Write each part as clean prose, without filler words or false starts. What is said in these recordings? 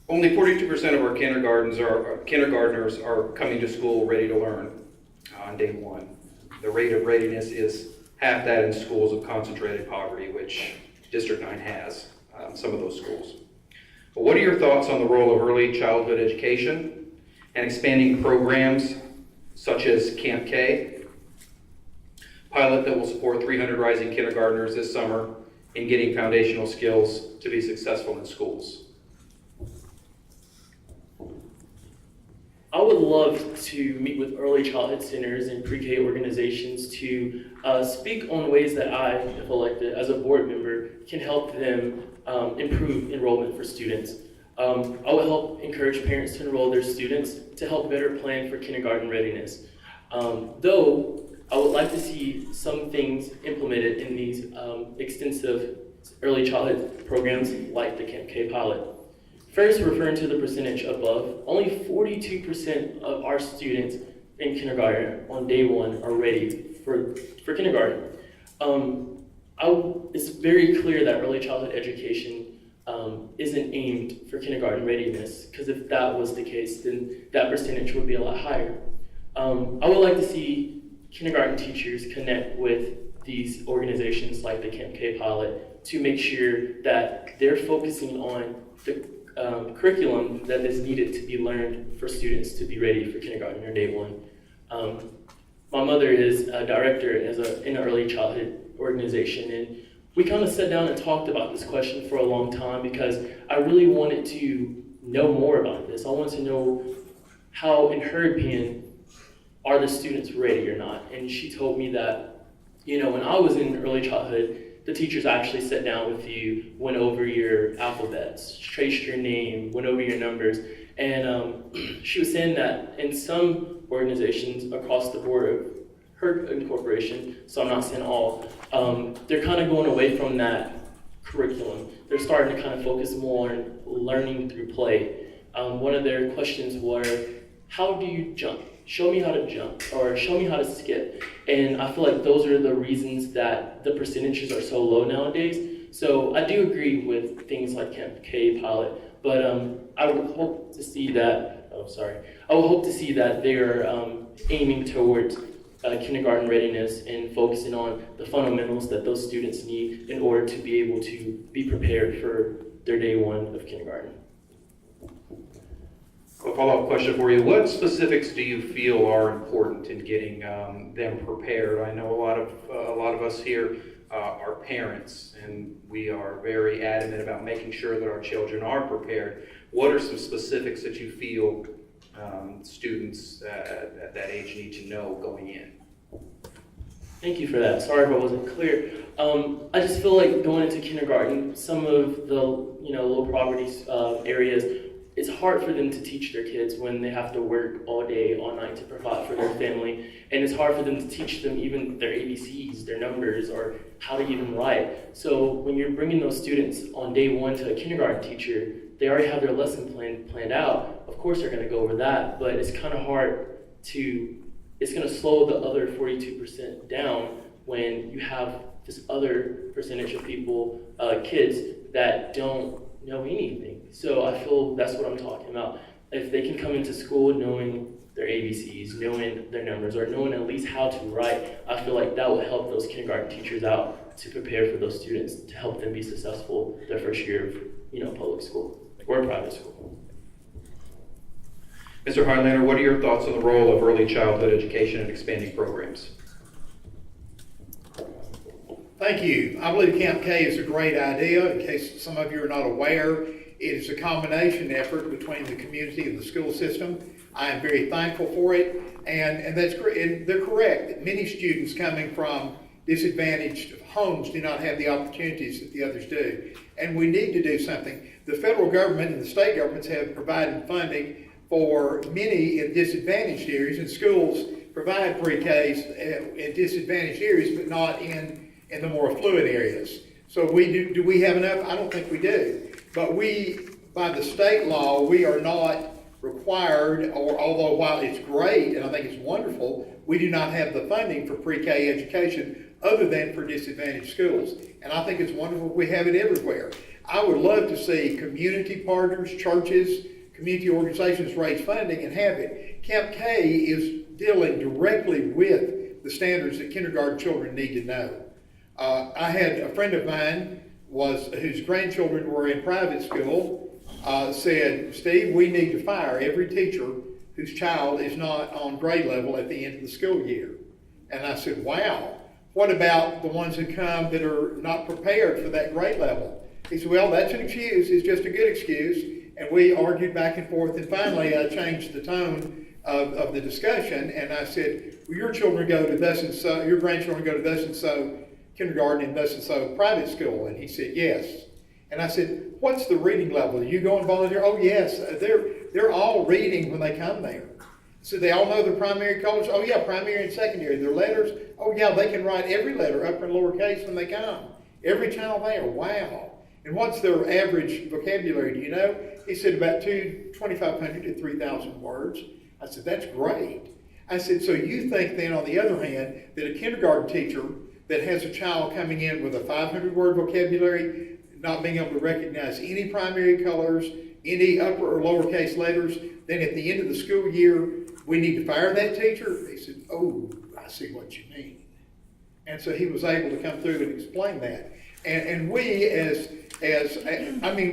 Only 42% of our kindergartners are coming to school ready to learn on day one. The rate of readiness is half that in schools of concentrated poverty, which District 9 has, some of those schools. But what are your thoughts on the role of early childhood education and expanding programs such as Camp K, pilot that will support 300 rising kindergartners this summer in getting foundational skills to be successful in schools? I would love to meet with early childhood centers and pre-K organizations to speak on ways that I, if elected as a board member, can help them improve enrollment for students. I would help encourage parents to enroll their students to help better plan for kindergarten readiness. Though I would like to see some things implemented in these extensive early childhood programs like the Camp K pilot. First, referring to the percentage above, only 42% of our students in kindergarten on day one are ready for kindergarten. It's very clear that early childhood education isn't aimed for kindergarten readiness, because if that was the case, then that percentage would be a lot higher. I would like to see kindergarten teachers connect with these organizations like the Camp K pilot to make sure that they're focusing on the curriculum that is needed to be learned for students to be ready for kindergarten or day one. My mother is a director in an early childhood organization, and we kind of sat down and talked about this question for a long time because I really wanted to know more about this. I wanted to know how, in her opinion, are the students ready or not? And she told me that, when I was in early childhood, the teachers actually sat down with you, went over your alphabets, traced your name, went over your numbers. And she was saying that in some organizations across the board, her incorporation, so I'm not saying all, they're kind of going away from that curriculum. They're starting to kind of focus more on learning through play. One of their questions were, how do you jump? Show me how to jump, or show me how to skip. And I feel like those are the reasons that the percentages are so low nowadays. So I do agree with things like Camp K pilot, but I would hope to see that, I would hope to see that they're aiming towards kindergarten readiness and focusing on the fundamentals that those students need in order to be able to be prepared for their day one of kindergarten. A follow-up question for you. What specifics do you feel are important in getting them prepared? I know a lot of us here are parents, and we are very adamant about making sure that our children are prepared. What are some specifics that you feel students at that age need to know going in? Thank you for that. Sorry if I wasn't clear. I just feel like going into kindergarten, some of the low poverty areas, it's hard for them to teach their kids when they have to work all day, all night to provide for their family. And it's hard for them to teach them even their ABCs, their numbers, or how to even write. So when you're bringing those students on day one to a kindergarten teacher, they already have their lesson planned out. Of course they're gonna go over that, but it's kind of hard it's gonna slow the other 42% down when you have this other percentage of people, kids, that don't know anything. So I feel that's what I'm talking about. If they can come into school knowing their ABCs, knowing their numbers, or knowing at least how to write, I feel like that will help those kindergarten teachers out to prepare for those students, to help them be successful their first year of public school or private school. Mr. Highlander, what are your thoughts on the role of early childhood education and expanding programs? Thank you. I believe Camp K is a great idea. In case some of you are not aware, it is a combination effort between the community and the school system. I am very thankful for it, and that's great. And they're correct that many students coming from disadvantaged homes do not have the opportunities that the others do. And we need to do something. The federal government and the state governments have provided funding for many in disadvantaged areas, and schools provide pre-Ks in disadvantaged areas, but not in the more affluent areas. So do we have enough? I don't think we do. But by the state law, we are not required, or although while it's great, and I think it's wonderful, we do not have the funding for pre-K education other than for disadvantaged schools. And I think it's wonderful we have it everywhere. I would love to see community partners, churches, community organizations raise funding and have it. Camp K is dealing directly with the standards that kindergarten children need to know. I had a friend of mine whose grandchildren were in private school, said, Steve, we need to fire every teacher whose child is not on grade level at the end of the school year. And I said, wow, what about the ones who come that are not prepared for that grade level? He said, well, that's an excuse. It's just a good excuse. And we argued back and forth, and finally I changed the tone of the discussion, and I said, well, your grandchildren go to thus and so kindergarten and thus and so private school. And he said, yes. And I said, what's the reading level? Do you go and volunteer? Oh, yes. They're all reading when they come there. So they all know their primary colors? Oh, yeah, primary and secondary. Their letters? Oh, yeah, they can write every letter, upper and lowercase, when they come. Every child there. Wow. And what's their average vocabulary, do you know? He said about 2,500 to 3,000 words. I said, that's great. I said, so you think then, on the other hand, that a kindergarten teacher that has a child coming in with a 500-word vocabulary, not being able to recognize any primary colors, any upper or lowercase letters, then at the end of the school year, we need to fire that teacher? He said, oh, I see what you mean. And so he was able to come through and explain that. And we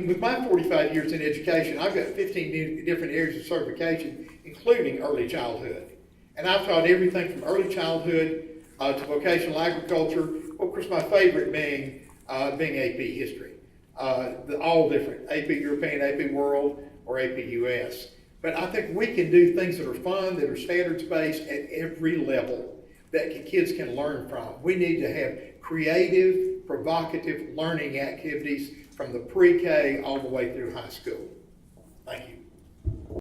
with my 45 years in education, I've got 15 different areas of certification, including early childhood. And I've taught everything from early childhood to vocational agriculture. Well, of course, my favorite being AP history. All different, AP European, AP World, or AP US. But I think we can do things that are fun, that are standards-based at every level that kids can learn from. We need to have creative, provocative learning activities from the pre-K all the way through high school.